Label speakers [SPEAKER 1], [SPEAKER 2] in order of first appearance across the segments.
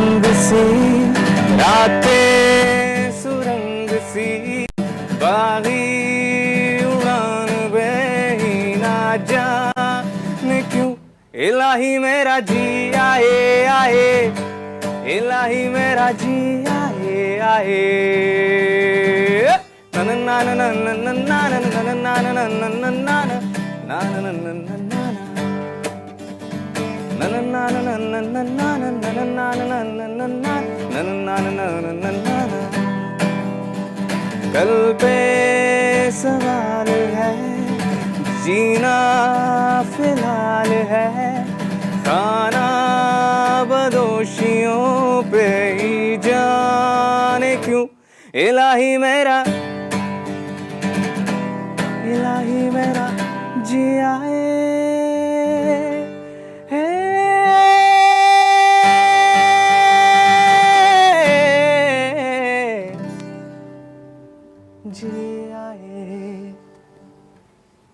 [SPEAKER 1] रंग सी, रातें सुरंग सी, बागी उड़ान ही ना जाने क्यों इलाही मेरा जी आए आए, इलाही मेरा जी आए आए। ना ना ना ना ना ना ना ना ना ना ना ना ना ना ना ना ना ना कल पे सवाल है, जीना फिलहाल है, खाना बदोशियों पे ही जाने क्यों इलाही मेरा, इलाही मेरा जी आए।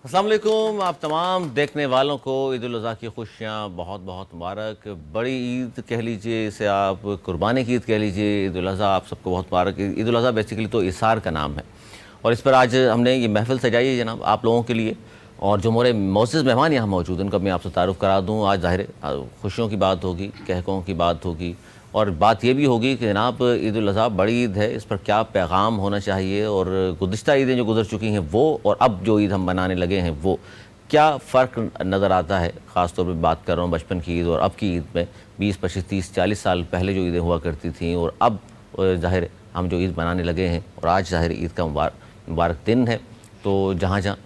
[SPEAKER 2] अस्सलाम वालेकुम। आप तमाम देखने वालों को ईद उल अज़हा की खुशियाँ बहुत बहुत मुबारक। बड़ी ईद कह लीजिए इसे, आप कुर्बानी की ईद कह लीजिए, ईद उल अज़हा आप सबको बहुत मुबारक। ईद उल अज़हा बेसिकली तो इसार का नाम है और इस पर आज हमने ये महफ़िल सजाई है जनाब आप लोगों के लिए। और जो हमारे मोअज़्ज़ज़ मेहमान यहाँ मौजूद हैं उनका मैं आपसे तारुफ़ करा दूँ। आज ज़ाहिर खुशियों की बात होगी, कहकों की बात होगी और बात ये भी होगी कि जनाब ईद उल अज़हा बड़ी ईद है, इस पर क्या पैगाम होना चाहिए और गुज़िश्ता ईदें जो गुज़र चुकी हैं वो और अब जो ईद हम बनाने लगे हैं वो क्या फ़र्क नज़र आता है। ख़ास तौर पर बात कर रहा हूँ बचपन की ईद और अब की ईद में। 20, 25, 30, 40 साल पहले जो ईदें हुआ करती थी और अब ज़ाहिर हम जो ईद बनाने लगे हैं और आज ज़ाहिर ईद का मुबारक दिन है। तो जहाँ जहाँ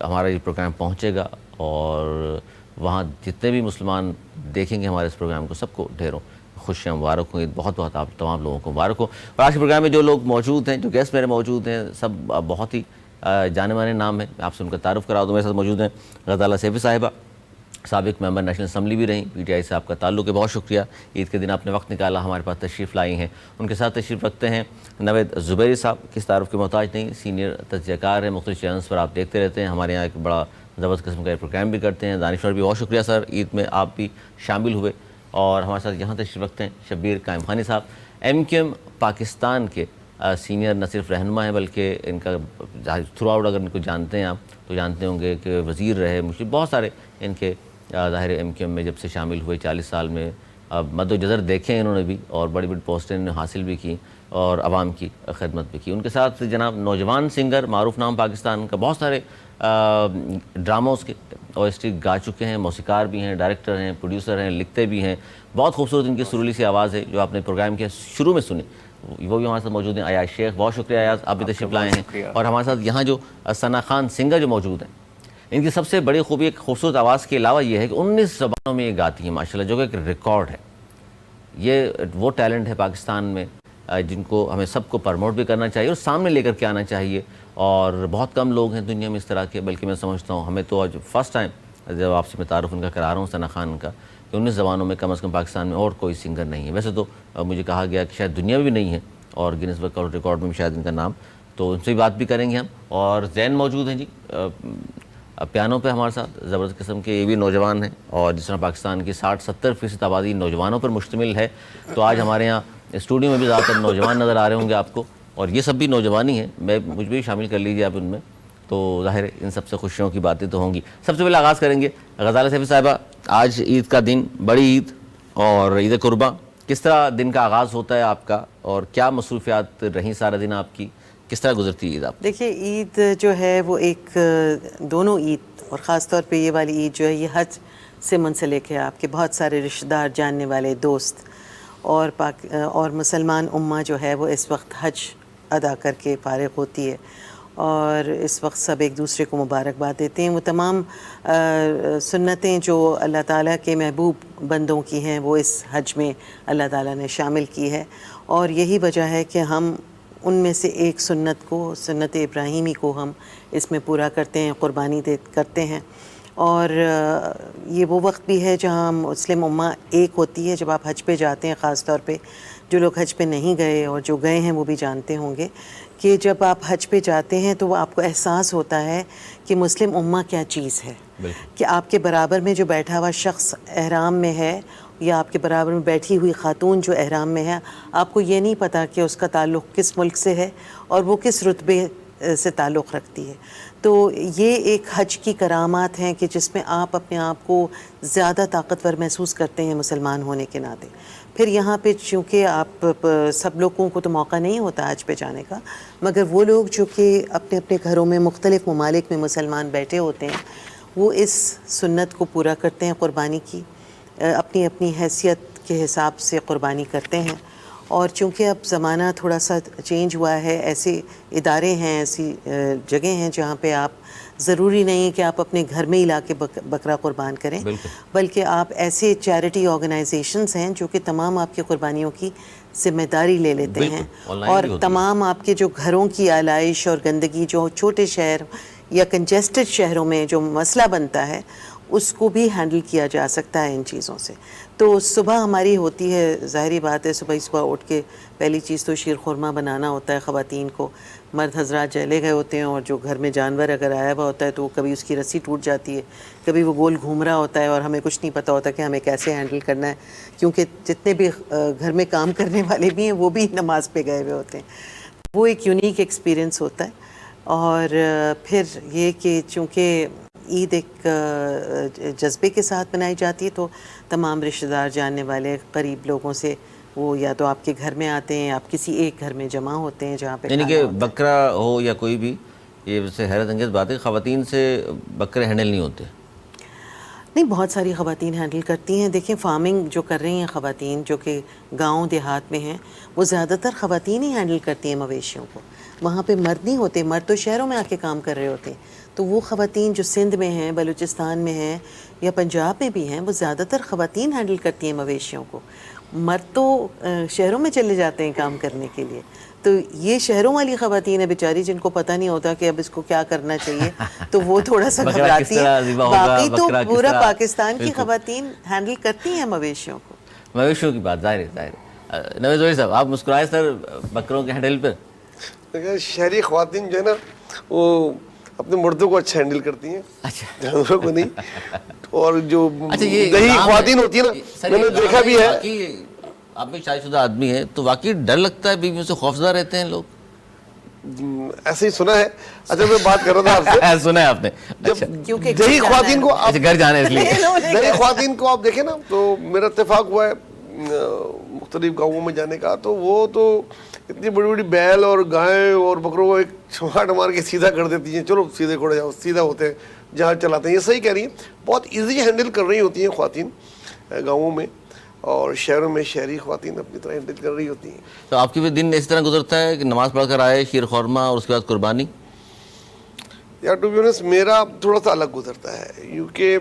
[SPEAKER 2] हमारा ये प्रोग्राम पहुँचेगा और वहाँ जितने भी मुसलमान देखेंगे हमारे इस प्रोग्राम को, सबको ढेरों खुशियाँ मुबारक हों। बहुत बहुत आप तमाम लोगों को मुबारक हो। और आज के प्रोग्राम में जो लोग मौजूद हैं, जो गेस्ट मेरे मौजूद हैं, सब बहुत ही जाने माने नाम है। आपसे उनका तारुफ़ करा दूँ। मेरे साथ मौजूद हैं ग़ज़ाला सैफ़ी साहिबा, साबिक़ मेंबर नेशनल असम्बली भी रहीं, PTI से आपका ताल्लुक़ है, बहुत शुक्रिया। ईद के दिन आपने वक्त निकाला, हमारे पास तशरीफ़ लाई हैं। उनके साथ तशरीफ़ रखते हैं नवेद ज़ुबैरी साहब, किस तारुफ़ के मोहताज नहीं, सीनियर तजज़ियाकार हैं, मुख्तलिफ़ चैनल्स पर आप देखते रहते हैं, हमारे यहाँ एक बड़ा ज़बरदस्त किस्म का प्रोग्राम भी करते हैं। दानिश्वर भी बहुत शुक्रिया सर, ईद में आप भी शामिल हुए। और हमारे साथ यहाँ तशरीफ़ रखते हैं शब्बीर कायम खानी साहब, MQM पाकिस्तान के सीनियर न सिर्फ रहनुमा है बल्कि इनका थ्रू आउट अगर इनको जानते हैं आप तो जानते होंगे कि वज़ीर रहे, मुझे बहुत सारे इनके ज़ाहिर MQM में जब से शामिल हुए 40 साल में मद्दोजज़र देखे हैं इन्होंने भी और बड़ी बड़ी पोस्टें इन्होंने हासिल भी की और आवाम की खिदमत भी की। उनके साथ जनाब नौजवान सिंगर, मारूफ नाम पाकिस्तान का, बहुत सारे ड्रामोज़ के OST गा चुके हैं, मौसीकार भी हैं, डायरेक्टर हैं, प्रोड्यूसर हैं, लिखते भी हैं। बहुत खूबसूरत इनकी सुरीली सी आवाज़ है जो आपने प्रोग्राम के शुरू में सुनी, वो भी हमारे साथ मौजूद हैं। अयाज शेख, बहुत शुक्रिया अयाज, आप भी तशरीफ़ लाए हैं। और हमारे साथ यहाँ जो सना खान सिंगर जो मौजूद हैं, इनकी सबसे बड़ी खूबी एक खूबसूरत आवाज़ के अलावा ये है कि 19 ज़बानों में ये गाती हैं माशाल्लाह, जो कि एक रिकॉर्ड है। ये वो टैलेंट है पाकिस्तान में जिनको हमें सबको प्रमोट भी करना चाहिए और सामने लेकर के आना चाहिए। और बहुत कम लोग हैं दुनिया में इस तरह के, बल्कि मैं समझता हूँ हमें तो आज फ़र्स्ट टाइम जब आपसे मैं तारुफ़ उनका करा रहा हूँ सना खान का, कि 19 ज़बानों में कम अज़ कम पाकिस्तान में और कोई सिंगर नहीं है। वैसे तो मुझे कहा गया कि शायद दुनिया में भी नहीं है और गिनीज़ बुक वर्ल्ड रिकॉर्ड में भी शायद इनका नाम, तो उनसे भी बात भी करेंगे हम। और जैन मौजूद हैं जी पियानो पे हमारे साथ, ज़बरदस्त किस्म के ये भी नौजवान हैं और जिस तरह पाकिस्तान की 60-70% आबादी नौजवानों पर मुश्तमिल है, तो आज हमारे यहाँ स्टूडियो में भी ज़्यादातर नौजवान नज़र आ रहे होंगे आपको और ये सब भी नौजवान ही हैं, मुझे भी शामिल कर लीजिए आप उनमें, तो ज़ाहिर इन सबसे खुशियों की बातें तो होंगी। सबसे पहले आगाज़ करेंगे ग़ज़ाला सैफ़ी साहिबा, आज ईद का दिन, बड़ी ईद और ईद कुर्बान, किस तरह दिन का आगाज़ होता है आपका और क्या मसरूफ़ियात रहीं सारा दिन आपकी, किस तरह गुजरती ईद आप?
[SPEAKER 3] देखिए, ईद जो है वो एक, दोनों ईद और ख़ास तौर पे ये वाली ईद जो है ये हज से मुंसलिक है। आपके बहुत सारे रिश्तेदार, जानने वाले, दोस्त और मुसलमान उम्मा जो है वो इस वक्त हज अदा करके फारिग होती है और इस वक्त सब एक दूसरे को मुबारकबाद देते हैं। वो तमाम सुन्नतें जो अल्लाह ताला के महबूब बंदों की हैं वो इस हज में अल्लाह ताला ने शामिल की है और यही वजह है कि हम उनमें से एक सुन्नत को, सुन्नत इब्राहीमी को हम इसमें पूरा करते हैं, क़ुरबानी करते हैं। और ये वो वक्त भी है जहाँ मुस्लिम उम्मा एक होती है। जब आप हज पे जाते हैं, ख़ास तौर पे जो लोग हज पे नहीं गए और जो गए हैं वो भी जानते होंगे कि जब आप हज पे जाते हैं तो आपको एहसास होता है कि मुस्लिम उम्मा क्या चीज़ है, कि आपके बराबर में जो बैठा हुआ शख्स एहराम में है या आपके बराबर में बैठी हुई खातून जो एहराम में है, आपको ये नहीं पता कि उसका ताल्लुक़ किस मुल्क से है और वो किस रुतबे से ताल्लुक़ रखती है। तो ये एक हज की करामात हैं कि जिसमें आप अपने आप को ज़्यादा ताकतवर महसूस करते हैं मुसलमान होने के नाते। फिर यहाँ पे चूँकि सब लोगों को तो मौका नहीं होता हज पे जाने का, मगर वो लोग जो कि अपने अपने घरों में मुख्तलिफ़ ममालिक में मुसलमान बैठे होते हैं, वो इस सुन्नत को पूरा करते हैं कुर्बानी की, अपनी अपनी हैसियत के हिसाब से कुर्बानी करते हैं। और चूँकि अब ज़माना थोड़ा सा चेंज हुआ है, ऐसे इदारे हैं, ऐसी जगह हैं जहाँ पे आप ज़रूरी नहीं है कि आप अपने घर में ही ला के बकरा कुर्बान करें, बल्कि आप ऐसे चैरिटी ऑर्गेनाइजेशंस हैं जो कि तमाम आपकी कुर्बानियों की ज़िम्मेदारी ले लेते हैं और तमाम आपके जो घरों की आलाइश और गंदगी जो छोटे शहर या कंजेस्टेड शहरों में जो मसला बनता है, उसको भी हैंडल किया जा सकता है इन चीज़ों से। तो सुबह हमारी होती है, ज़ाहिरी बात है, सुबह उठ के पहली चीज़ तो शीर खुरमा बनाना होता है ख़वातीन को। मर्द हजरात चले गए होते हैं और जो घर में जानवर अगर आया हुआ होता है तो कभी उसकी रस्सी टूट जाती है, कभी वो गोल घूम रहा होता है और हमें कुछ नहीं पता होता कि हमें कैसे हैंडल करना है, क्योंकि जितने भी घर में काम करने वाले भी हैं वो भी नमाज पे गए हुए होते हैं। वो एक यूनिक एक्सपीरियंस होता है। और फिर ये कि चूँकि ईद एक जज्बे के साथ मनाई जाती है, तो तमाम रिश्तेदार, जानने वाले, करीब लोगों से वो या तो आपके घर में आते हैं, आप किसी एक घर में जमा होते हैं जहाँ पे,
[SPEAKER 2] यानी कि बकरा हो या कोई भी, ये वैसे हैरत अंगेज़ बात है, ख़वातीन से बकरे हैंडल नहीं होते।
[SPEAKER 3] नहीं, बहुत सारी ख़वातीन हैंडल करती हैं। देखिए, फार्मिंग जो कर रही हैं ख़वातीन जो कि गांव देहात में हैं, वो ज़्यादातर ख़वातीन ही हैंडल करती हैं मवेशियों को। वहाँ पे मर्द नहीं होते, मर्द तो शहरों में आके काम कर रहे होते हैं। तो वो ख़वातीन जो सिंध में हैं, बलूचिस्तान में हैं या पंजाब में भी हैं, वो ज़्यादातर ख़वातीन हैंडल करती हैं मवेशियों को। मर्द तो शहरों में चले जाते हैं काम करने के लिए। तो ये शहरों वाली ख़वातीन है बेचारी, जिनको पता नहीं होता कि अब इसको क्या करना चाहिए, तो वो थोड़ा सा घबराती है। बाकी तो पूरा पाकिस्तान की ख़वातीन हैंडल करती हैं मवेशियों को।
[SPEAKER 2] मवेशियों की बात जाहिर है। नवेद वही साहब, आप मुस्कुराए सर बकरों के हैंडल पर।
[SPEAKER 4] शहरी ख़वातीन जो है ना, वो अपने मर्दों को अच्छा हैंडल करती हैं,
[SPEAKER 2] अच्छा,
[SPEAKER 4] जानवरों को नहीं। और जो
[SPEAKER 2] अच्छा, ये
[SPEAKER 4] दही ख़वातीन होती है ना, मैंने देखा भी है।
[SPEAKER 2] आप भी शादीशुदा आदमी हैं तो वाकई डर लगता है, बीवियों से खौफजदा रहते हैं लोग?
[SPEAKER 4] ऐसे ही सुना है। अच्छा, मैं बात कर रहा था आपसे
[SPEAKER 2] सुना है आपने?
[SPEAKER 4] जब दही ख़वातीन को आप
[SPEAKER 2] घर जाने इसलिए
[SPEAKER 4] दही ख़वातीन को आप देखें ना, तो मेरा इत्तेफाक हुआ है मुख्तलिफ गाँवों में जाने का, तो वो तो इतनी बड़ी बड़ी बैल और गाय और बकरों को एक छमाट मार के सीधा कर देती हैं, चलो सीधे खड़े जाओ, सीधा होते हैं, जहाँ चलाते हैं। ये सही कह रही हैं, बहुत इजी हैंडल कर रही होती हैं ख़वातीन गाँवों में, और शहरों में शहरी ख़वातीन अपनी तरह हैंडल कर रही होती हैं।
[SPEAKER 2] तो आपके भी दिन इस तरह गुजरता है कि नमाज़ पढ़ कर आए, शीर खुरमा और उसके बाद कुर्बानी?
[SPEAKER 4] यार टू बी ऑनेस्ट मेरा थोड़ा सा अलग गुजरता है, क्योंकि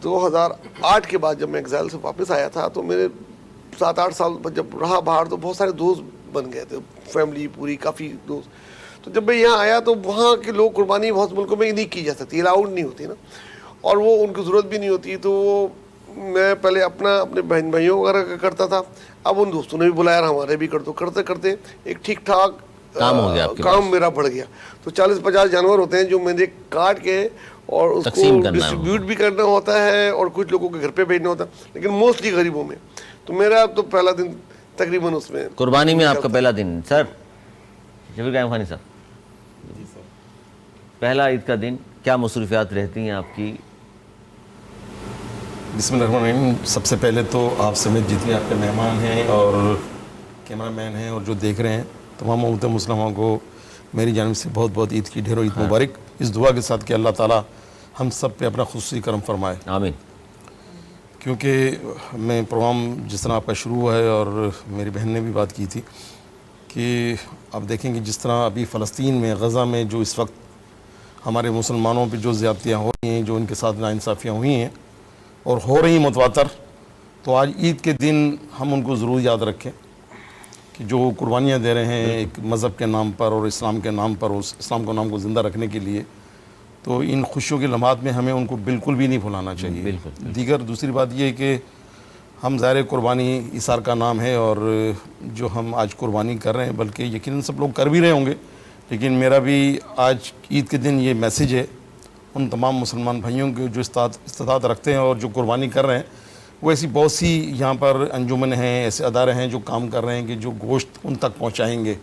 [SPEAKER 4] 2008 के बाद जब मैं एग्ज़ाइल से वापस आया था, तो मेरे 7-8 साल जब रहा बाहर, तो बहुत सारे दोस्त बन गए थे, फैमिली पूरी, काफ़ी दोस्त। तो जब मैं यहाँ आया तो वहाँ के लोग, कुर्बानी बहुत मुल्कों में नहीं की जा सकती, अलाउड नहीं होती ना, और वो उनकी ज़रूरत भी नहीं होती। तो वो मैं पहले अपने बहन भाइयों वगैरह का करता था, अब उन दोस्तों ने भी बुलाया, हमारे भी कर दो। करते करते एक ठीक ठाक
[SPEAKER 2] काम हो गया,
[SPEAKER 4] काम मेरा बढ़ गया। तो 40-50 जानवर होते हैं जो मैंने काट के और उसको डिस्ट्रीब्यूट भी करना होता है, और कुछ लोगों के घर पे भेजना होता है, लेकिन मोस्टली गरीबों में। तो मेरा तो पहला दिन तकरीबन उसमें
[SPEAKER 2] कुर्बानी में आपका पहला दिन। सर जबीर कायम खानी साहब, पहला ईद का दिन, क्या मसरूफियात रहती हैं आपकी?
[SPEAKER 5] बिस्मिल्लाहिर्रहमानिर्रहीम। सबसे पहले तो आप समेत जितने आपके मेहमान हैं और कैमरामैन हैं और जो देख रहे हैं, तमाम उम्मत मुस्लिमा को मेरी जानिब से बहुत बहुत ईद की ढेरों ईद मुबारक, इस दुआ के साथ कि अल्लाह ताला हम सब पे अपना खुसूसी करम फरमाए,
[SPEAKER 2] आमीन।
[SPEAKER 5] क्योंकि मैं प्रोग्राम जिस तरह आपका शुरू हुआ है और मेरी बहन ने भी बात की थी कि आप देखेंगे जिस तरह अभी फ़लस्तीन में, गज़ा में जो इस वक्त हमारे मुसलमानों पे जो ज़्यादतियाँ हो रही हैं, जो इनके साथ नाइंसाफ़ियाँ हुई हैं और हो रही मुतवातर, तो आज ईद के दिन हम उनको ज़रूर याद रखें कि जो कुर्बानियाँ दे रहे हैं एक मज़हब के नाम पर और इस्लाम के नाम पर, उस इस्लाम के नाम को ज़िंदा रखने के लिए, तो इन खुशियों के लम्हात में हमें उनको बिल्कुल भी नहीं भुलाना चाहिए।
[SPEAKER 2] बिल्कुल।
[SPEAKER 5] दीगर दूसरी बात यह है कि हम ज़ाहिर कुर्बानी इसार का नाम है, और जो हम आज कुर्बानी कर रहे हैं, बल्कि यकीनन सब लोग कर भी रहे होंगे, लेकिन मेरा भी आज ईद के दिन ये मैसेज है उन तमाम मुसलमान भाइयों के जो इस्तात रखते हैं और जो कुर्बानी कर रहे हैं, वो ऐसी बहुत सी यहाँ पर अंजुमन हैं, ऐसे अदारे हैं जो काम कर रहे हैं कि जो गोश्त उन तक पहुँचाएँगे।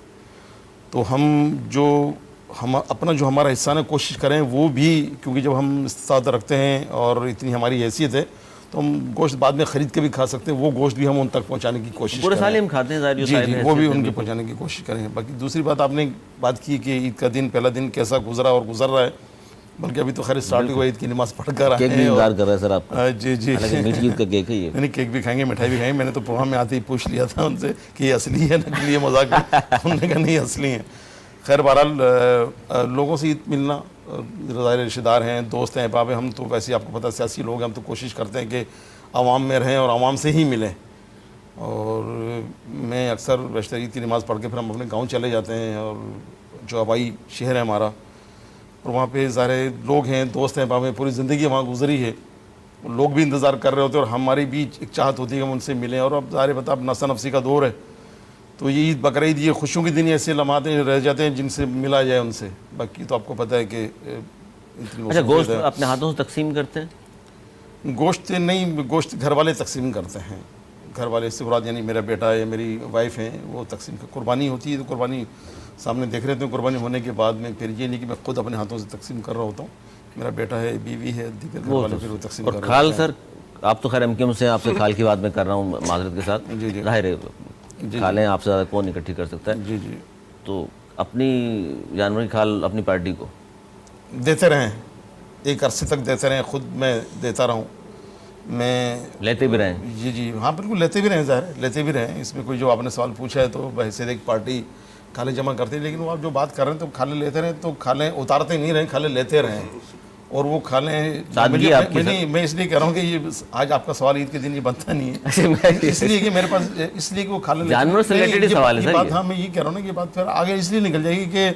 [SPEAKER 5] तो हम अपना जो हमारा हिस्सा है कोशिश करें वो भी, क्योंकि जब हम इस्तात रखते हैं और इतनी हमारी हैसियत है तो हम गोश्त बाद में ख़रीद के भी खा सकते हैं, वो गोश्त भी हम उन तक पहुँचाने की कोशिश
[SPEAKER 2] पूरे
[SPEAKER 5] करें।
[SPEAKER 2] साल ही हम खाते हैं ज़ाहिर,
[SPEAKER 5] जी जी, वो भी उनके पहुँचाने की कोशिश करें। बाकी दूसरी बात आपने बात की कि ईद का दिन, पहला दिन कैसा गुजरा और गुजर रहा है, बल्कि अभी तो खैर स्टार्ट हुआ, ईद की नमाज़ पढ़ कर आए
[SPEAKER 2] केक भी
[SPEAKER 5] हैं
[SPEAKER 2] इंतजार कर रहा है सर आपका।
[SPEAKER 5] जी जी,
[SPEAKER 2] हालांकि मीठी ईद का केक है ये।
[SPEAKER 5] नहीं, केक भी खाएंगे, मिठाई भी खाएंगे। मैंने तो प्रोग्राम में आते ही पूछ लिया था उनसे कि ये असली है नकली है, मजाक है। उन्होंने कहा नहीं असली है। खैर बहरहाल लोगों से ईद मिलना, ज़ाहिर रिश्तेदार हैं, दोस्त हैं, अहबाब हैं, हम तो वैसे आपको पता सियासी लोग हैं, हम तो कोशिश करते हैं कि आवाम में रहें और आवाम से ही मिलें। और मैं अक्सर बेशतर ईद की नमाज़ पढ़ के फिर हम अपने गाँव चले जाते हैं, और जो आबाई शहर है हमारा, और वहाँ पे सारे लोग हैं, दोस्त हैं, अहबाब हैं, पूरी ज़िंदगी वहाँ गुजरी है, लोग भी इंतज़ार कर रहे होते हैं और हमारी भी एक चाहत होती है कि हम उनसे मिलें। और अब ज़ाहिर पता, अब नफसा नफसी का दौर है, तो ये ईद बकरीद ये खुशियों के दिन ऐसे लम्हाते रह जाते हैं जिनसे मिला जाए उनसे। बाकी तो आपको पता है कि
[SPEAKER 2] अच्छा, गोश्त अपने हाथों से तकसीम करते हैं?
[SPEAKER 5] गोश्त नहीं, गोश्त घर वाले तकसीम करते हैं। घर वाले से मुराद यानी मेरा बेटा है, मेरी वाइफ है, वो तकसीम कर। कुर्बानी होती है तो कुर्बानी सामने देख रहे थे, कुर्बानी होने के बाद में फिर ये नहीं कि मैं खुद अपने हाथों से तकसीम कर रहा होता हूँ। मेरा बेटा है, बीवी है, दीगर घर वाले फिर वो तकसीम कर रहे हैं।
[SPEAKER 2] और खाल सर, आप तो खैर एमक्यूएम से, आपसे खाल की बात मैं कर रहा हूँ माजरत के साथ।
[SPEAKER 5] जी जी,
[SPEAKER 2] जाहिर है खालें आपसे ज़्यादा कौन इकट्ठी कर सकता है।
[SPEAKER 5] जी जी,
[SPEAKER 2] तो अपनी जानवर की खाल अपनी पार्टी को
[SPEAKER 5] देते रहें, एक अरसे तक देते रहें, ख़ुद मैं देता रहूँ, मैं
[SPEAKER 2] लेते भी रहें।
[SPEAKER 5] जी जी, हाँ बिल्कुल लेते भी रहें, ज़ाहिर लेते भी रहें। इसमें कोई, जो आपने सवाल पूछा है तो वैसे एक पार्टी खाले जमा करती है, लेकिन वो आप जो बात कर रहे हैं तो खाले लेते रहें, तो खाले उतारते नहीं रहें, खाले लेते रहें। और वो खाले मैं इसलिए कह रहा हूँ कि ये आज आपका सवाल ईद के दिन ये बनता नहीं है, इसलिए कि मेरे पास, इसलिए कि वो खाले
[SPEAKER 2] जानवर से रिलेटेड सवाल है
[SPEAKER 5] बात। हाँ, मैं ये कह रहा हूँ ना कि बात फिर आगे इसलिए निकल जाएगी कि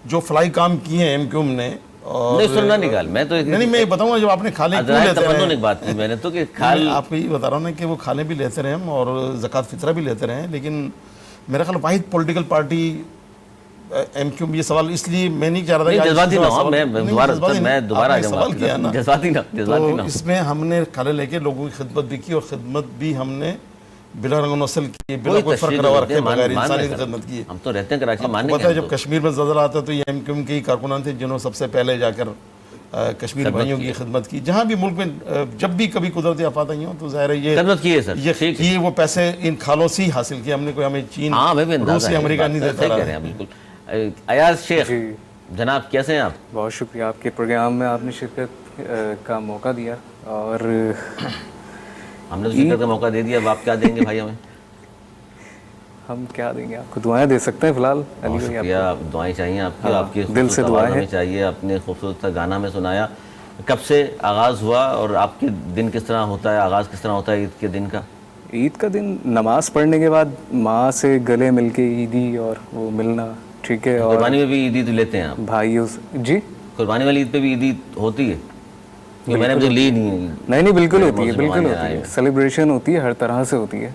[SPEAKER 5] जो फ्लाई काम किए हैं एमक्यूएम ने, और
[SPEAKER 2] नहीं सुनना निकाल, मैं तो
[SPEAKER 5] नहीं, मैं बताऊंगा जब आपने खाले क्यों लेते हैं।
[SPEAKER 2] एक बात की मैंने तो कि खाल,
[SPEAKER 5] आपको ये बता रहा हूँ ना कि वो खाले भी लेते रहे हम और ज़कात फितरा भी लेते रहे, लेकिन मेरा ख्याल वाहिद पॉलिटिकल पार्टी एमक्यूएम, ये सवाल इसलिए मैं नहीं चाह रहा था,
[SPEAKER 2] जज्बाती ना हो, मैं दोबारा
[SPEAKER 5] सवाल किया ना,
[SPEAKER 2] जज्बाती ना,
[SPEAKER 5] तो इसमें हमने खाले लेके लोगों की खिदमत भी की, और खिदमत भी हमने बिला रंग नस्ल की, बिला कोई फर्क रखे बगैर इंसानी की खिदमत की।
[SPEAKER 2] हम तो रहते हैं कराची, मानने
[SPEAKER 5] पता है जब कश्मीर में ज़लज़ला आता है तो ये एमक्यूएम के ही कारकुनान थे जिन्होंने सबसे पहले जाकर कश्मीर भाइयों की खिदमत की। जहाँ भी मुल्क में जब भी कभी कुदरती आफत आई हो तो ज़ाहिर है ये
[SPEAKER 2] खिदमत की है सर,
[SPEAKER 5] ये वो पैसे इन खालों से ही हासिल किए हमने, कोई हमें चीन, रूस या अमेरिका नहीं देता रहा।
[SPEAKER 2] बिल्कुल। अयाज शेख जनाब, कैसे हैं आप?
[SPEAKER 1] बहुत शुक्रिया, आपके प्रोग्राम में आपने शिरकत का मौका दिया, और
[SPEAKER 2] हमने तो शिरकत का मौका दे दिया, अब आप क्या देंगे भाई हमें?
[SPEAKER 1] हम क्या देंगे आपको, दुआएं दे सकते हैं फिलहाल।
[SPEAKER 2] बहुत शुक्रिया, दुआएं चाहिए आपकी,
[SPEAKER 1] हाँ,
[SPEAKER 2] आपकी
[SPEAKER 1] दिल से दुआएं हैं
[SPEAKER 2] चाहिए। अपने खूबसूरत गाना में सुनाया, कब से आगाज़ हुआ और आपके दिन किस तरह होता है, आगाज़ किस तरह होता है ईद के दिन का?
[SPEAKER 1] ईद का दिन नमाज पढ़ने के बाद माँ से गले मिल के ईदी और वो मिलना, ठीक है। और
[SPEAKER 2] कुर्बानी में भी ईद लेते हैं आप?
[SPEAKER 1] भाइयों जी,
[SPEAKER 2] कुर्बानी वाली ईद पे भी ईद होती है? ये मैंने मुझे ली नहीं है।
[SPEAKER 1] नहीं बिल्कुल होती है, बिल्कुल होती है, सेलिब्रेशन होती है, हर तरह से होती है।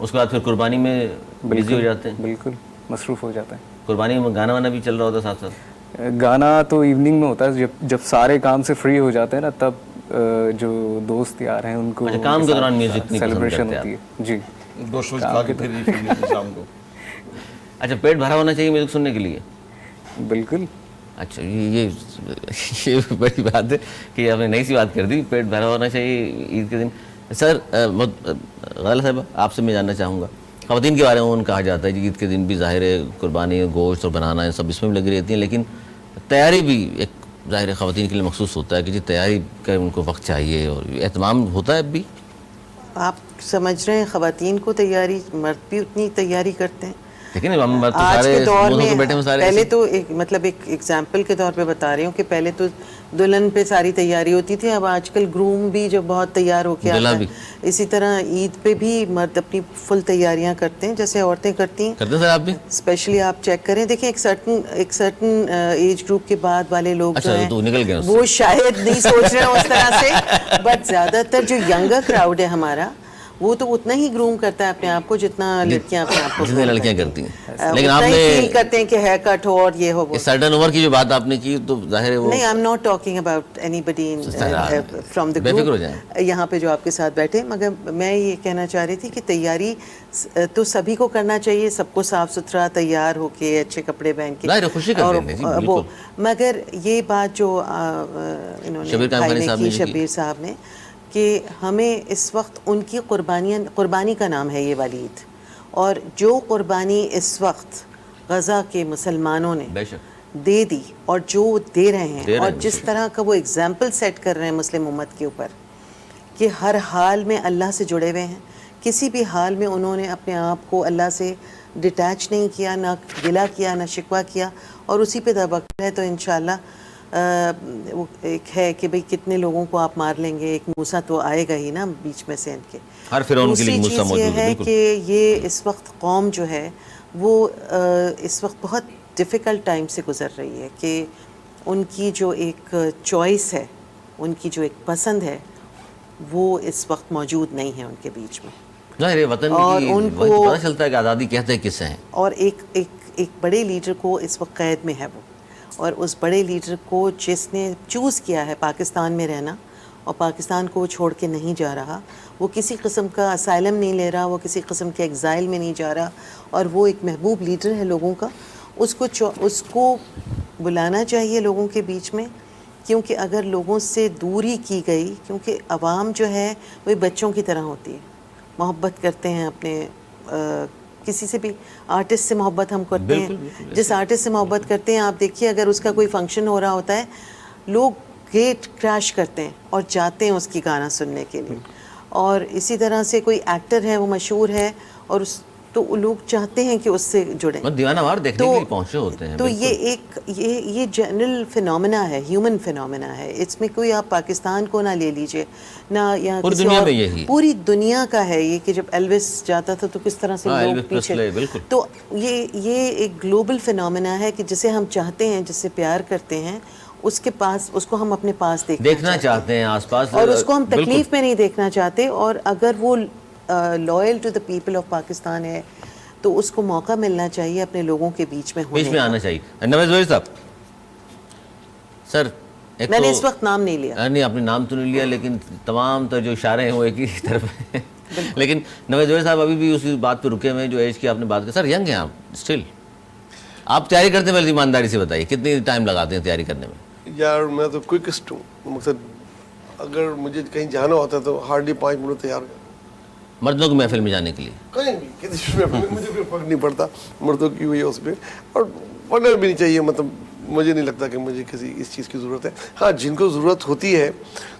[SPEAKER 2] उसके बाद फिर कुर्बानी में बिजी हो जाते हैं?
[SPEAKER 1] बिल्कुल मसरूफ़ हो जाता है।
[SPEAKER 2] कुर्बानी में गाना वाना भी चल रहा होता है साथ साथ?
[SPEAKER 1] गाना तो इवनिंग में होता है, जब सारे काम से फ्री हो जाते हैं ना, तब जो दोस्त यार हैं उनको
[SPEAKER 2] अच्छा, काम के दौरान म्यूजिक
[SPEAKER 1] सेलिब्रेशन होती है जी।
[SPEAKER 5] गोश्त खा के फिर शाम को।
[SPEAKER 2] अच्छा, पेट भरा होना चाहिए म्यूजिक सुनने के लिए?
[SPEAKER 1] बिल्कुल।
[SPEAKER 2] अच्छा, ये बड़ी बात है कि आपने नई सी बात कर दी, पेट भरा होना चाहिए ईद के दिन। सर गज़ाला साहब, आपसे मैं जानना चाहूँगा, ख़वातीन के बारे में उन कहा जाता है कि ईद के दिन भी ज़ाहिर है कुर्बानी, गोश्त और बनाना है सब इसमें भी लगी रहती हैं, लेकिन तैयारी भी एक ज़ाहिर ख़वातीन के लिए मखसूस होता है कि जी तैयारी का उनको वक्त चाहिए और एहतमाम होता है। अब भी आप
[SPEAKER 3] समझ रहे हैं ख़वातीन को तैयारी, मर्द भी उतनी तैयारी करते हैं।
[SPEAKER 2] लेकिन हम तो
[SPEAKER 3] आज के दौर में
[SPEAKER 2] बैठे हैं सारे,
[SPEAKER 3] पहले तो एक मतलब एक एग्जाम्पल के तौर पे बता रही हूँ कि पहले तो दुल्हन पे सारी तैयारी होती थी, अब आजकल ग्रूम भी जो बहुत तैयार होके आता है। इसी तरह ईद पे भी मर्द अपनी फुल तैयारियां करते हैं जैसे औरतें करती हैं।
[SPEAKER 2] करते हैं सर आप भी?
[SPEAKER 3] स्पेशली आप चेक करें, देखिए एक सर्टन एज ग्रुप के बाद वाले लोग
[SPEAKER 2] अच्छा,
[SPEAKER 3] जो हैं
[SPEAKER 2] तो निकल गए
[SPEAKER 3] वो शायद नहीं सोच रहे हैं उस तरह से, बट ज़्यादातर जो यंगर क्राउड है हमारा वो तो उतना ही ग्रूम करता है अपने आप को जितना लड़कियां अपने आप को
[SPEAKER 2] जितने
[SPEAKER 3] groom
[SPEAKER 2] लड़कियां
[SPEAKER 3] करती
[SPEAKER 2] करती हैं।
[SPEAKER 3] हैं।
[SPEAKER 2] लेकिन
[SPEAKER 3] उतना ही
[SPEAKER 2] आपने-
[SPEAKER 3] फील करते हैं कि हेयर कट हो और ये हो वो।
[SPEAKER 2] इस सर्टन उम्र की जो बात आपने की तो जाहिर है वो
[SPEAKER 3] नहीं, I am not talking about anybody from the
[SPEAKER 2] बेफिक्र हो
[SPEAKER 3] ग्रुप यहाँ पे जो आपके साथ बैठे, मगर मैं ये कहना चाह रही थी कि तैयारी तो सभी को करना चाहिए, सबको साफ सुथरा तैयार होके अच्छे कपड़े पहन के
[SPEAKER 2] जाहिर है, खुशी कर देंगे जी,
[SPEAKER 3] वो,
[SPEAKER 2] बिल्कुल।
[SPEAKER 3] मगर ये बात जो इन्होंने
[SPEAKER 2] शबीर कायम
[SPEAKER 3] भाई
[SPEAKER 2] खानी
[SPEAKER 3] ने
[SPEAKER 2] साहब
[SPEAKER 3] की,
[SPEAKER 2] ने जो की।
[SPEAKER 3] शबीर साहब ने, कि हमें इस वक्त उनकी कुर्बानी का नाम है ये वाली ईद, और जो कुर्बानी इस वक्त गज़ा के मुसलमानों ने
[SPEAKER 2] बेशक
[SPEAKER 3] दे दी और जो दे रहे
[SPEAKER 2] दे
[SPEAKER 3] हैं,
[SPEAKER 2] रहे
[SPEAKER 3] और
[SPEAKER 2] हैं,
[SPEAKER 3] जिस तरह का वो एग्जाम्पल सेट कर रहे हैं मुस्लिम उम्मत के ऊपर कि हर हाल में अल्लाह से जुड़े हुए हैं, किसी भी हाल में उन्होंने अपने आप को अल्लाह से डिटैच नहीं किया, ना गिला किया, ना शिकवा किया, और उसी पे तवक्कुल है। तो इंशाल्लाह वो एक है कि भाई कितने लोगों को आप मार लेंगे, एक मूसा तो आएगा ही ना बीच में से इनके।
[SPEAKER 2] हर फिरौन के लिए
[SPEAKER 3] दूसरी
[SPEAKER 2] मूसा
[SPEAKER 3] चीज़
[SPEAKER 2] मौजूद
[SPEAKER 3] ये
[SPEAKER 2] है,
[SPEAKER 3] है
[SPEAKER 2] बिल्कुल।
[SPEAKER 3] कि ये इस वक्त कौम जो है वो इस वक्त बहुत डिफ़िकल्ट टाइम से गुज़र रही है कि उनकी जो एक चॉइस है, उनकी जो एक पसंद है, वो इस वक्त मौजूद नहीं है उनके बीच में।
[SPEAKER 2] जाहिर है वतन
[SPEAKER 3] और
[SPEAKER 2] की
[SPEAKER 3] उनको-
[SPEAKER 2] वही तो पता चलता है कि आज़ादी कहते हैं किससे हैं।
[SPEAKER 3] और एक बड़े लीडर को इस वक्त कैद में है वो, और उस बड़े लीडर को जिसने चूज़ किया है पाकिस्तान में रहना और पाकिस्तान को वो छोड़ के नहीं जा रहा, वो किसी किस्म का असाइलम नहीं ले रहा, वो किसी किस्म के एग्ज़ाइल में नहीं जा रहा, और वो एक महबूब लीडर है लोगों का। उसको बुलाना चाहिए लोगों के बीच में, क्योंकि अगर लोगों से दूरी की गई, क्योंकि आवाम जो है वही बच्चों की तरह होती है, मोहब्बत करते हैं अपने किसी से भी, आर्टिस्ट से मोहब्बत हम करते हैं, जिस आर्टिस्ट से मोहब्बत करते हैं, आप देखिए अगर उसका कोई फंक्शन हो रहा होता है, लोग गेट क्रैश करते हैं और जाते हैं उसकी गाना सुनने के लिए। और इसी तरह से कोई एक्टर है, वो मशहूर है, और तो लोग चाहते हैं कि उससे जुड़ें,
[SPEAKER 2] मतलब दीवानावार देखने के लिए पहुंचे होते हैं।
[SPEAKER 3] तो
[SPEAKER 2] बिल्कुल।
[SPEAKER 3] ये जनरल फिनोमेना है, ह्यूमन फिनोमेना है। इसमें कोई आप पाकिस्तान को ना ले लीजिए, ना या
[SPEAKER 2] पूरी
[SPEAKER 3] किसी
[SPEAKER 2] दुनिया
[SPEAKER 3] और-
[SPEAKER 2] में यही है।
[SPEAKER 3] पूरी दुनिया का है ये, कि जब एल्विस जाता था तो किस तरह से
[SPEAKER 2] हाँ,
[SPEAKER 3] लोग
[SPEAKER 2] एल्विस प्रेस्ले, बिल्कुल।
[SPEAKER 3] तो ये एक ग्लोबल फिनोमेना है कि जिसे हम चाहते हैं, जिससे प्यार करते हैं, उसके पास, उसको हम अपने पास
[SPEAKER 2] देखना चाहते हैं आसपास,
[SPEAKER 3] और उसको हम
[SPEAKER 2] बिल्कुल।
[SPEAKER 3] तकलीफ में नहीं देखना चाहते। और अगर वो loyal to the people of Pakistan है, तो उसको मौका मिलना चाहिए अपने लोगों के बीच में होने
[SPEAKER 2] बीच में
[SPEAKER 3] का।
[SPEAKER 2] आना चाहिए। नवाज ज़ुबैर साहब, सर एक
[SPEAKER 3] मैंने
[SPEAKER 2] तो-
[SPEAKER 3] इस वक्त नाम नहीं लिया।
[SPEAKER 2] नहीं, आपने नाम तो नहीं लिया, लेकिन तमाम तो जो इशारे हैं वो एक ही तरफ हैं। लेकिन नवाज ज़ुबैर साहब अभी भी उसी बात पे रुके हुए हैं जो एज की आपने बात की। सर यंग हैं आप स्टिल, आप तैयारी करते हैं, पहले ईमानदारी से बताइए कितनी टाइम लगाते हैं तैयारी करने में?
[SPEAKER 4] यार मैं तो क्विकेस्ट हूँ, मकसद अगर मुझे कहीं जाना होता है तो हार्डली 5 मिनट तैयार कर,
[SPEAKER 2] मर्दों की महफिल में जाने के लिए।
[SPEAKER 4] कहीं भी किसी में मुझे कोई फर्क नहीं पड़ता मर्दों की हुई है उसमें, और पढ़ना भी नहीं चाहिए। मतलब मुझे नहीं लगता कि मुझे किसी इस चीज़ की ज़रूरत है। हाँ, जिनको ज़रूरत होती है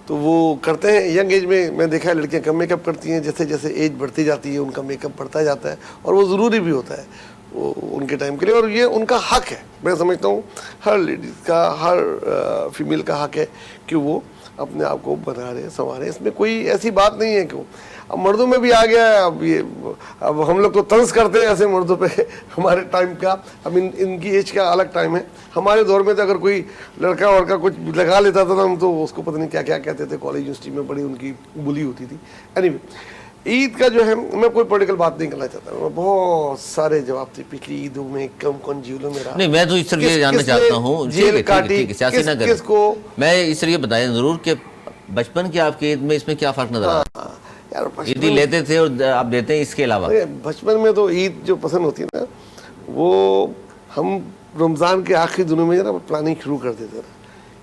[SPEAKER 4] तो वो करते हैं। यंग एज में मैं देखा है लड़कियां कम मेकअप करती हैं, जैसे जैसे एज बढ़ती जाती है उनका मेकअप बढ़ता जाता है, और वो ज़रूरी भी होता है वो उनके टाइम के लिए, और ये उनका हक है। मैं समझता हूँ हर लेडीज़ का, हर फीमेल का हक है कि वो अपने आप को बना रहे, संवारे। इसमें कोई ऐसी बात नहीं है कि अब मर्दों में भी आ गया है। अब हम लोग तो तंज करते हैं ऐसे मर्दों पे हमारे टाइम का, अब इनकी एज का अलग टाइम है। हमारे दौर में तो अगर कोई लड़का वड़का कुछ लगा लेता था ना, हम तो उसको पता नहीं क्या क्या कहते थे, कॉलेज यूनिवर्सिटी में बड़ी उनकी बुली होती थी। एनीवे, ईद का जो है, मैं कोई पॉलिटिकल बात नहीं करना चाहता। मैं बहुत सारे जवाब थे पिछली ईदों में, कौन जेलों में रहा।
[SPEAKER 2] नहीं, मैं तो इस तरह ये जानना चाहता हूँ,
[SPEAKER 4] जेल काटी,
[SPEAKER 2] सियासी ना करें,
[SPEAKER 4] किसको।
[SPEAKER 2] मैं इस तरह ये बताएं जरूर कि बचपन की आपकी ईद में इसमें क्या फ़र्क नजर आ रहा है?
[SPEAKER 4] यार
[SPEAKER 2] ईदी लेते थे और आप देते हैं, इसके अलावा
[SPEAKER 4] बचपन में तो ईद जो पसंद होती है ना, वो हम रमज़ान के आखिरी दिनों में ना प्लानिंग शुरू कर देते थे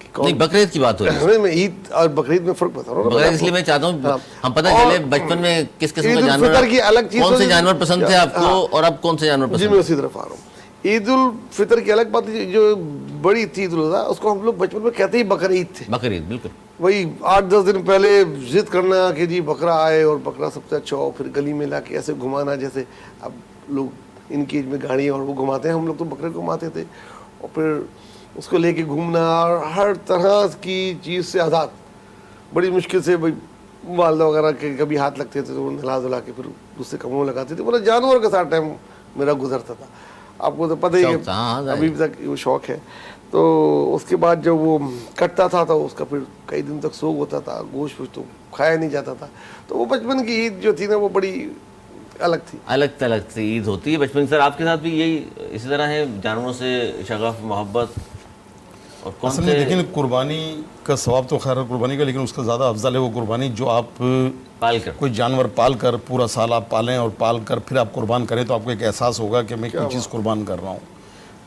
[SPEAKER 4] कि कौन।
[SPEAKER 2] नहीं, बकरीद की बात हो रही है।
[SPEAKER 4] मैं ईद और बकरीद में फ़र्क बता रहा हूँ।
[SPEAKER 2] बकरीद इसलिए मैं चाहता हूँ
[SPEAKER 4] हाँ।
[SPEAKER 2] हम पता
[SPEAKER 4] और
[SPEAKER 2] चले बचपन में किस किस्म
[SPEAKER 4] ईद
[SPEAKER 2] का
[SPEAKER 4] उल
[SPEAKER 2] जानवर,
[SPEAKER 4] फितर की अलग चीज़
[SPEAKER 2] कौन से
[SPEAKER 4] होती है।
[SPEAKER 2] जानवर पसंद थे आपको,
[SPEAKER 4] हाँ।
[SPEAKER 2] और अब कौन से जानवर
[SPEAKER 4] जी,
[SPEAKER 2] पसंद
[SPEAKER 4] मैं
[SPEAKER 2] है?
[SPEAKER 4] उसी तरफ आ रहा हूँ। ईद उल फितर की अलग बात है, जो बड़ी थी ईद उल अज़हा, उसको हम लोग बचपन में कहते ही बकरीद थे।
[SPEAKER 2] बकरीद, बिल्कुल।
[SPEAKER 4] वही 8-10 दिन पहले जिद करना कि जी बकरा आए, और बकरा सबसे अच्छा हो, फिर गली में लाके ऐसे घुमाना, जैसे अब लोग इनकी एज में गाड़ी और वो घुमाते हैं, हम लोग तो बकरे घुमाते थे, और फिर उसको लेके घूमना, और हर तरह की चीज़ से आज़ाद। बड़ी मुश्किल से भाई वालदा वगैरह के कभी हाथ लगते थे तो वो नहला धुला के फिर दूसरे कमरों में लगाते थे। मतलब जानवर के साथ टाइम मेरा गुजरता था। आपको तो पता ही
[SPEAKER 2] शौक था, हाँ,
[SPEAKER 4] है
[SPEAKER 2] जाहिर।
[SPEAKER 4] अभी तक वो शौक है। तो उसके बाद जब वो कटता था तो उसका फिर कई दिन तक सोग होता था, गोश्त वोश्त तो खाया नहीं जाता था। तो वो बचपन की ईद जो थी ना वो बड़ी अलग थी।
[SPEAKER 2] अलग तलग से ईद होती है बचपन। सर आपके साथ भी यही इसी तरह है, जानवरों से शगफ, मोहब्बत? और कौन
[SPEAKER 5] असल
[SPEAKER 2] से
[SPEAKER 5] में देखिए कुर्बानी का सवाब तो खैर कुर्बानी का, लेकिन उसका ज़्यादा अफजल है वो कुर्बानी जो आप
[SPEAKER 2] पाल कर?
[SPEAKER 5] कोई जानवर पाल कर पूरा साल आप पालें और पाल कर फिर आप कुर्बान करें तो आपको एक एहसास होगा कि मैं कोई चीज़ कुर्बान कर रहा हूँ,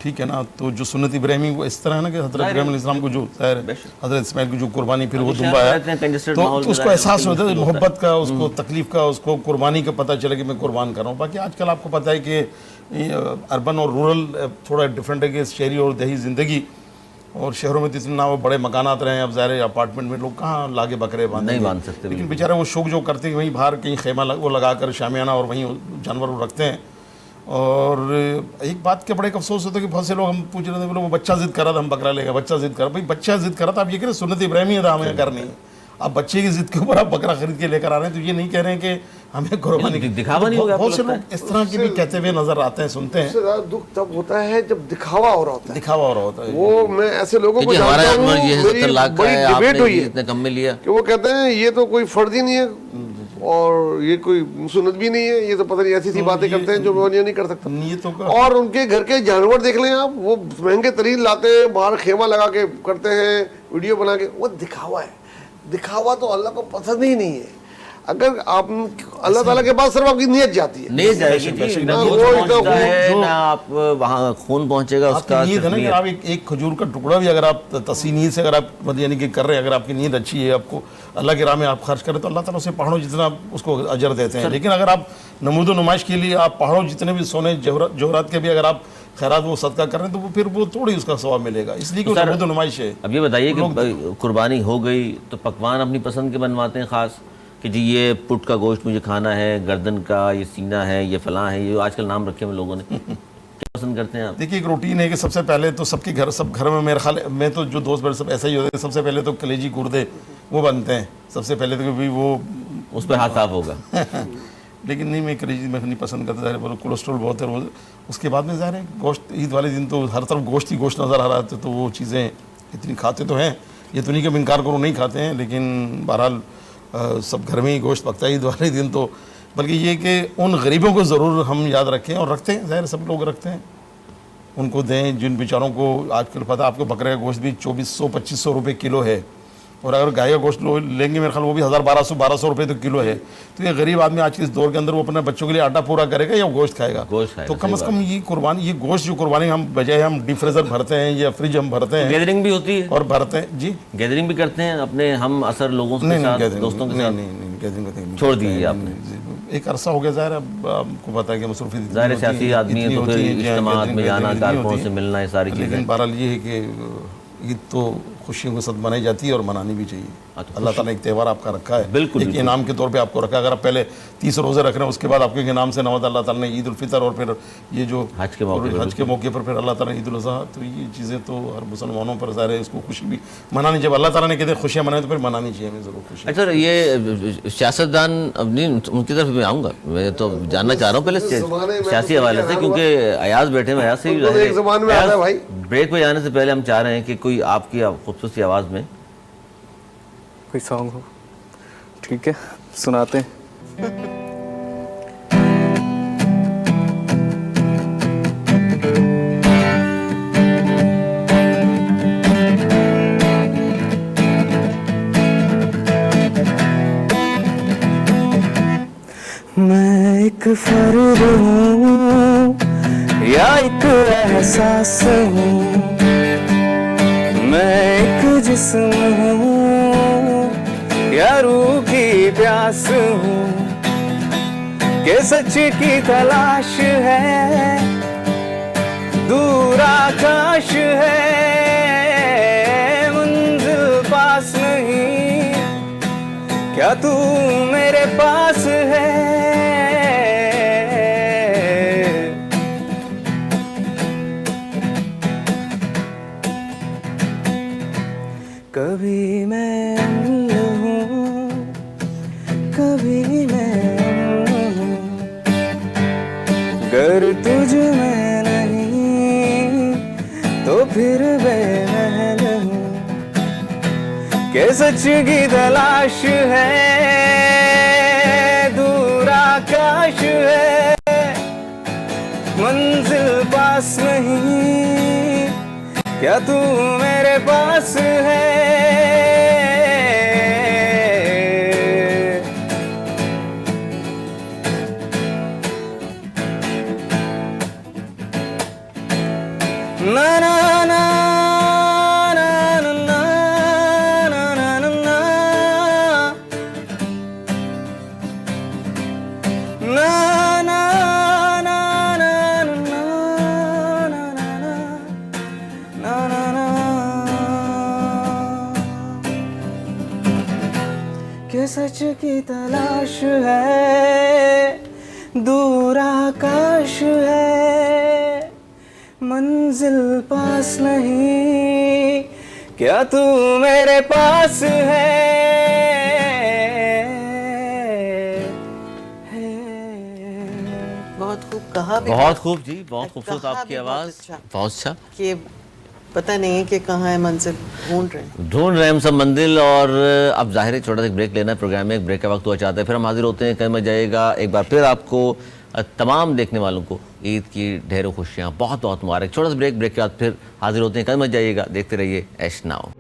[SPEAKER 5] ठीक है ना। तो जो सुन्नत इब्राहिमी वो इस तरह है ना कि हज़रत इब्राहिम अलैहिस्सलाम को जो हज़रत इस्माइल की जो कुर्बानी फिर वो
[SPEAKER 2] अभी
[SPEAKER 5] दुम्बा
[SPEAKER 2] शायद
[SPEAKER 5] है
[SPEAKER 2] रहते हैं congested
[SPEAKER 5] तो
[SPEAKER 2] माहौल में
[SPEAKER 5] उसको
[SPEAKER 2] ज़ाहिर है,
[SPEAKER 5] एहसास
[SPEAKER 2] मुश्किल
[SPEAKER 5] होता है
[SPEAKER 2] होता है।
[SPEAKER 5] मोहब्बत का, उसको तकलीफ़ का, उसको कुर्बानी का पता चले कि मैं कुर्बान कर रहा हूँ। बाकी आजकल आपको पता है कि अर्बन और रूरल थोड़ा डिफरेंट है कि शहरी और दही ज़िंदगी, और शहरों में तो इतने ना वो बड़े मकानात रहे हैं, अब ज़ाहिर अपार्टमेंट में लोग कहाँ लागे बकरे बांधेंगे,
[SPEAKER 2] नहीं बांध सकते।
[SPEAKER 5] लेकिन बेचारे वो शौक जो करते हैं वहीं बाहर कहीं खेमा वो लगा कर शामियाना और वहीं जानवर वो रखते हैं। और एक बात के बड़े अफसोस होता है कि बहुत से लोग हम पूछ रहे थे, बोले वो बच्चा जिद करा था हम बकरा लेगा, बच्चा जिद करा, भाई बच्चा जिद करा था आप ये कह रहे सुन्नत इब्राहिमी अदा हमें करनी है, आप बच्चे की जिद के ऊपर आप बकरा खरीद के लेकर आ रहे हैं, तो ये नहीं कह रहे हैं कि हमें कुर्बानी
[SPEAKER 2] दिखावा नहीं होगा आपको
[SPEAKER 5] बहुत से
[SPEAKER 2] लगता
[SPEAKER 5] लोग इस तरह के भी कहते हुए नजर आते हैं, सुनते हैं।
[SPEAKER 4] सबसे ज्यादा दुख तब होता है जब दिखावा हो रहा होता है।
[SPEAKER 5] दिखावा हो रहा होता है
[SPEAKER 4] वो मैं ऐसे लोगों को
[SPEAKER 2] कि हमारा
[SPEAKER 4] जानता हूँ,
[SPEAKER 2] ये
[SPEAKER 4] मेरी
[SPEAKER 2] 70 लाख का
[SPEAKER 4] बड़ी
[SPEAKER 2] है,
[SPEAKER 4] डिबेट
[SPEAKER 2] आपने
[SPEAKER 4] हुई
[SPEAKER 2] ये
[SPEAKER 4] है
[SPEAKER 2] इतने कम में लिया।
[SPEAKER 4] कि वो कहते हैं ये तो कोई फर्ज ही नहीं है और ये कोई सुन्नत भी नहीं है, ये तो पता नहीं ऐसी सी बातें करते हैं जो मैं ये नहीं कर सकता।
[SPEAKER 5] ये तो
[SPEAKER 4] और उनके घर के जानवर देख लें आप, वो महंगे तरीन लाते हैं, बाहर खेमा लगा के करते हैं, वीडियो बना के, वो दिखावा है। दिखावा तो अल्लाह को पसंद ही नहीं है। अगर आप अल्लाह ताला के पास सिर्फ आपकी नीयत जाती है,
[SPEAKER 2] नहीं जाएगी जी, ना
[SPEAKER 4] ना
[SPEAKER 2] गोश्त
[SPEAKER 4] वो
[SPEAKER 2] पहुंचता है,
[SPEAKER 5] जो-
[SPEAKER 2] ना आप वहाँ खून पहुंचेगा उसका।
[SPEAKER 5] आपकी नीयत है ना कि
[SPEAKER 2] तस्वीर।
[SPEAKER 5] आप एक खजूर का टुकड़ा भी अगर आप तसी नीयत से अगर आप मतलब यानी कि कर रहे हैं, अगर आपकी नीयत अच्छी है, आपको अल्लाह की राह में आप खर्च करें तो अल्लाह ताला उसे पहाड़ों जितना उसको अजर देते हैं। लेकिन अगर आप नमूद नुमाइश के लिए आप पहाड़ों जितने भी सोने जवहरात के भी अगर आप खैरात वो सदका कर रहे हैं तो वो फिर वो थोड़ी उसका सवाब मिलेगा, इसलिए कि नमूद नुमाइश है।
[SPEAKER 2] अब ये बताइए कि भाई कुर्बानी हो गई तो पकवान अपनी पसंद के बनवाते हैं ख़ास कि जी ये पुट का गोश्त मुझे खाना है, गर्दन का ये सीना है, ये फलां है, ये आजकल नाम रखे हैं लोगों ने। क्या पसंद करते हैं आप?
[SPEAKER 5] देखिए एक रूटीन है कि सबसे पहले तो सबके घर सब घर में मेरे ख्याल में तो जो दोस्त मेरे सब ऐसा ही होता है, सबसे पहले तो कलेजी गुर्दे वो बनते हैं सबसे पहले तो भी वो
[SPEAKER 2] उस पर हाथ साफ होगा।
[SPEAKER 5] लेकिन नहीं मैं कलेजी मैं नहीं पसंद करता, ज़ाहिर है कोलेस्ट्रॉल बहुत है वो। उसके बाद में ज़ाहिर है गोश्त, ईद वाले दिन तो हर तरफ गोश्त ही गोश्त नज़र आ रहा है, तो वो चीज़ें इतनी खाते तो हैं, ये तो नहीं कि हम इनकार करो नहीं खाते हैं, लेकिन बहरहाल सब घर में ही गोश्त पकता है ईद वाले दिन। तो बल्कि ये कि उन गरीबों को ज़रूर हम याद रखें और रखते हैं, ज़ाहिर सब लोग रखते हैं, उनको दें जिन बेचारों को आजकल पता है आपको बकरे का गोश्त भी 2400-2500 रुपये किलो है, और अगर गाय का गोश्त लेंगे मेरे ख्याल वो भी 1200 रुपये तो किलो है। तो ये गरीब आदमी आज के इस दौर के अंदर वो अपने बच्चों के लिए आटा पूरा करेगा या गोश्त खाएगा?
[SPEAKER 2] गोश्त खाएगा,
[SPEAKER 5] तो कम
[SPEAKER 2] सही
[SPEAKER 5] से कम ये कुर्बानी, ये गोश्त जो कुर्बानी हम बजाय हम डीप फ्रीजर भरते हैं या फ्रिज हम भरते हैं
[SPEAKER 2] गैदरिंग भी होती है
[SPEAKER 5] और भरते हैं जी,
[SPEAKER 2] गैदरिंग भी करते हैं अपने हम असर लोगों के
[SPEAKER 5] नहीं
[SPEAKER 2] साथ,
[SPEAKER 5] gathering,
[SPEAKER 2] दोस्तों के
[SPEAKER 5] नहीं
[SPEAKER 2] साथ?
[SPEAKER 5] नहीं gathering का नहीं
[SPEAKER 2] छोड़
[SPEAKER 5] करते
[SPEAKER 2] दी
[SPEAKER 5] हैं,
[SPEAKER 2] आपने?
[SPEAKER 5] नहीं, एक अरसा हो गया ज़ाहिर है, अब आपको पता है कि मसरूफी
[SPEAKER 2] ज़ाहिर है, सियासी आदमी है तो फिर इज्तिमात में जाना, कारकुनों से मिलना, ये सारी चीज़ें।
[SPEAKER 5] लेकिन बहरहाल ये है कि ईद तो खुशियों के साथ मनाई जाती है और मनानी भी चाहिए। अल्लाह ताला एक त्यौहार आपका रखा है,
[SPEAKER 2] बिल्कुल,
[SPEAKER 5] एक इनाम के तौर पे आपको रखा है। अगर आप पहले 30 रोज़े रख रहे हैं, उसके बाद आपके इनाम से नवाज अल्लाह ताला ने ईद उल फितर और फिर ये जो
[SPEAKER 2] हज के मौके पर
[SPEAKER 5] फिर अल्लाह ताला ने ईद उल अज़हा, तो ये चीज़ें तो हर मुसलमानों पर ज़ाहिर है इसको खुशी भी मनानी, जब अल्लाह ताला ने कहते हैं खुशियाँ मनाएं तो फिर मनानी चाहिए हमें ज़रूर खुशी।
[SPEAKER 2] अच्छा ये सियासतदान, अब नहीं उनकी तरफ मैं आऊँगा, मैं तो जानना चाह रहा हूँ पहले सियासी हवाले से, क्योंकि अयाज बैठे हैं, अयाज से
[SPEAKER 4] उनको तो एक ज़बान में आता है भाई।
[SPEAKER 2] ब्रेक पे जाने से पहले हम चाह रहे हैं कि कोई आपकी खूबसूरत सी आवाज़ में
[SPEAKER 1] कोई सॉन्ग हो, ठीक है सुनाते हैं। मैं एक फर्द हूँ या एक एहसास हूँ, मैं एक जिस्म हूँ या रूह की प्यास हूँ, के सच की तलाश है, दूर आकाश है, मंजिल पास नहीं, क्या तू मेरे पास है? कभी मैं अम्ल हूँ, कभी मैं हूँ, गर तुझ में नहीं कि सच की तलाश है, दूर आकाश है, मंजिल पास नहीं, क्या तू मेरे पास है? ना ना ना ना ना ना ना ना ना ना ना कि सच की तलाश है, दूर आकाश है, मंजिल पास नहीं, क्या तू मेरे पास है।
[SPEAKER 3] बहुत खूब कहा भी,
[SPEAKER 2] बहुत खूब जी, बहुत खूबसूरत
[SPEAKER 3] कहा
[SPEAKER 2] आपकी
[SPEAKER 3] भी बहुत
[SPEAKER 2] आवाज़,
[SPEAKER 3] अच्छा।
[SPEAKER 2] बहुत अच्छा।
[SPEAKER 3] कि पता नहीं है कि कहाँ है मंजिल, ढूंढ रहे हैं।
[SPEAKER 2] ढूंढ रहे हैं हम सब मंजिल। और अब जाहिर है छोटा सा ब्रेक लेना है प्रोग्राम में, एक ब्रेक का वक्त हुआ चाहता है, फिर हम हाजिर होते हैं कहीं मत जाइएगा। एक बार फिर आपको तमाम देखने वालों को ईद की ढेरों खुशियाँ, बहुत बहुत मुबारक। छोटा सा ब्रेक के बाद फिर हाजिर होते हैं, कहीं मत जाइएगा, देखते रहिए ऐश नाउ।